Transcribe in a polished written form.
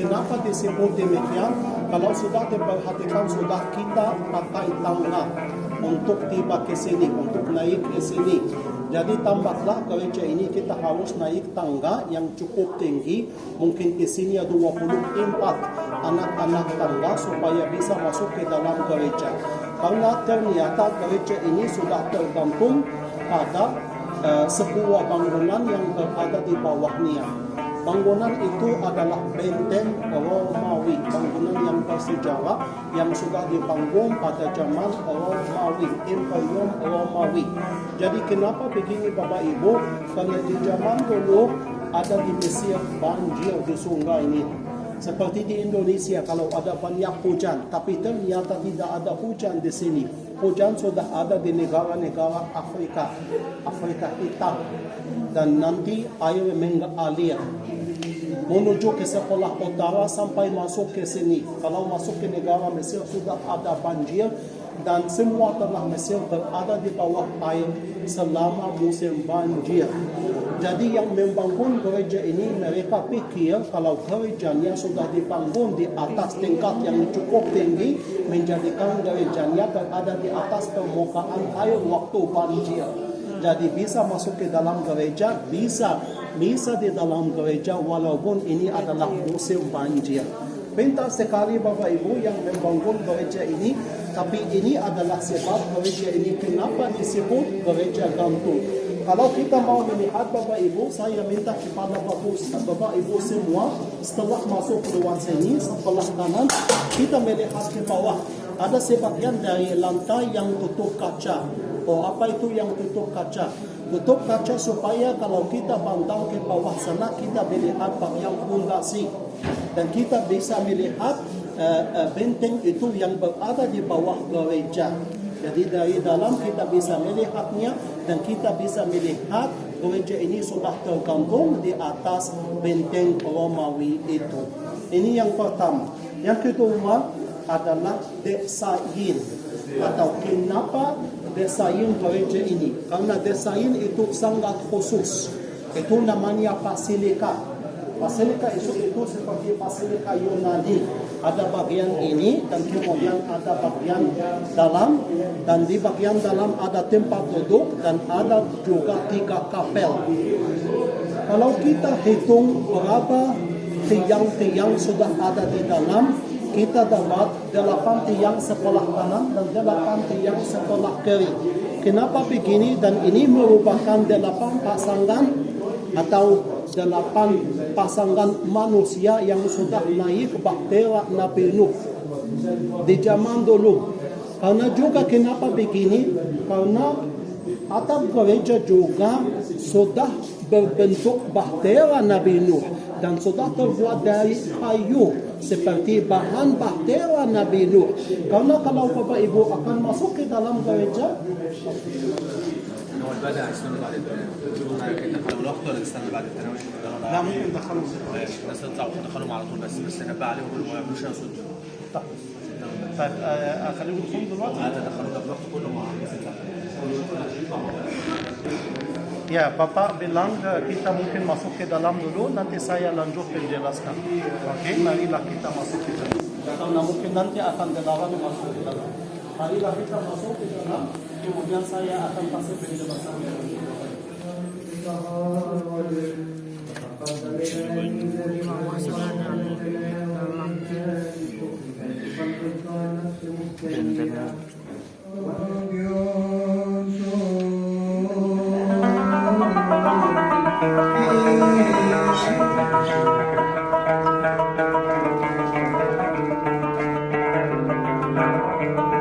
Kenapa disebut demikian? Kalau sudah diperhatikan, sudah kita pakai tangga untuk tiba ke sini, untuk naik ke sini. Jadi tambahlah gereja ini kita harus naik tangga yang cukup tinggi. Mungkin di sini ada 24 anak-anak tangga supaya bisa masuk ke dalam gereja. Karena ternyata gereja ini sudah tergantung pada sebuah bangunan yang berada di bawahnya. Bangunan itu adalah benteng Romawi, bangunan yang bersejarah yang sudah dibangun pada zaman Romawi, Imperium Romawi. Jadi kenapa begini Bapak Ibu? Karena di zaman dulu ada di Mesir banjir di sungai ini. Seperti di Indonesia kalau ada banyak hujan, tapi ternyata tidak ada hujan di sini. Hujan sudah ada di negara-negara Afrika Hitam. Dan nanti air mengalir menuju ke sebelah utara sampai masuk ke sini. Kalau masuk ke negara Mesir sudah ada banjir dan semua tanah Mesir berada di bawah air selama musim banjir. Jadi yang membangun gereja ini mereka pikir kalau gerejanya sudah dibangun di atas tingkat yang cukup tinggi, menjadikan gerejanya berada di atas permukaan air waktu banjir. Jadi bisa masuk ke dalam gereja, bisa di dalam gereja walaupun ini adalah musim banjir. Pintar sekali Bapak Ibu yang membangun gereja ini, tapi ini adalah sebab gereja ini kenapa disebut gereja gantung. Kalau kita mau melihat Bapak Ibu, saya minta kepada Bapak Ibu semua setelah masuk keluar sini, sebelah kanan, kita melihat ke bawah. Ada sebagian dari lantai yang tutup kaca. Oh, apa itu yang tutup kaca? Tutup kaca supaya kalau kita pandang ke bawah sana, kita melihat bagian fondasi. Dan kita bisa melihat benteng itu yang berada di bawah gereja. Jadi dari dalam kita bisa melihatnya dan kita bisa melihat gereja ini sudah tergantung di atas benteng Romawi itu. Ini yang pertama. Yang kedua adalah desain atau kenapa desain gereja ini. Karena desain itu sangat khusus. Itu namanya basilika. Basilika itu seperti basilika Yunani. Ada bagian ini dan kemudian ada bagian dalam, dan di bagian dalam ada tempat duduk dan ada juga 3 kapel. Kalau kita hitung berapa tiang-tiang sudah ada di dalam, kita dapat 8 tiang sebelah kanan dan 8 tiang sebelah kiri. Kenapa begini? Dan ini merupakan 8 pasangan atau 8 pasangan manusia yang sudah naik bahtera Nabi Nuh di zaman dulu. Karena juga kenapa begini? Karena atap gereja juga sudah berbentuk bahtera Nabi Nuh dan sudah terbuat dari kayu seperti bahan bahtera Nabi Nuh. Karena kalau Bapak Ibu akan masuk ke dalam gereja, بدأ السنة بعد دخلوا الوقت ولا استنى بعد التراويح؟ لا ممكن دخلوا الناس تطلعوا دخلهم على طول بس نبه عليهم وما يعملوش يصد. طيب خليهم يدخلوا دلوقتي. دخلوا الوقت كله مع Ya, Bapak bilang kita mungkin masuk ke dalam dulu, nanti saya lanjut menjelaskan. Oke, marilah kita masuk ke dalam. Karena mungkin nanti akan dilarang masuk ke dalam. Marilah kita masuk ke dalam, kemudian saya akan kasih penjelasan. Thank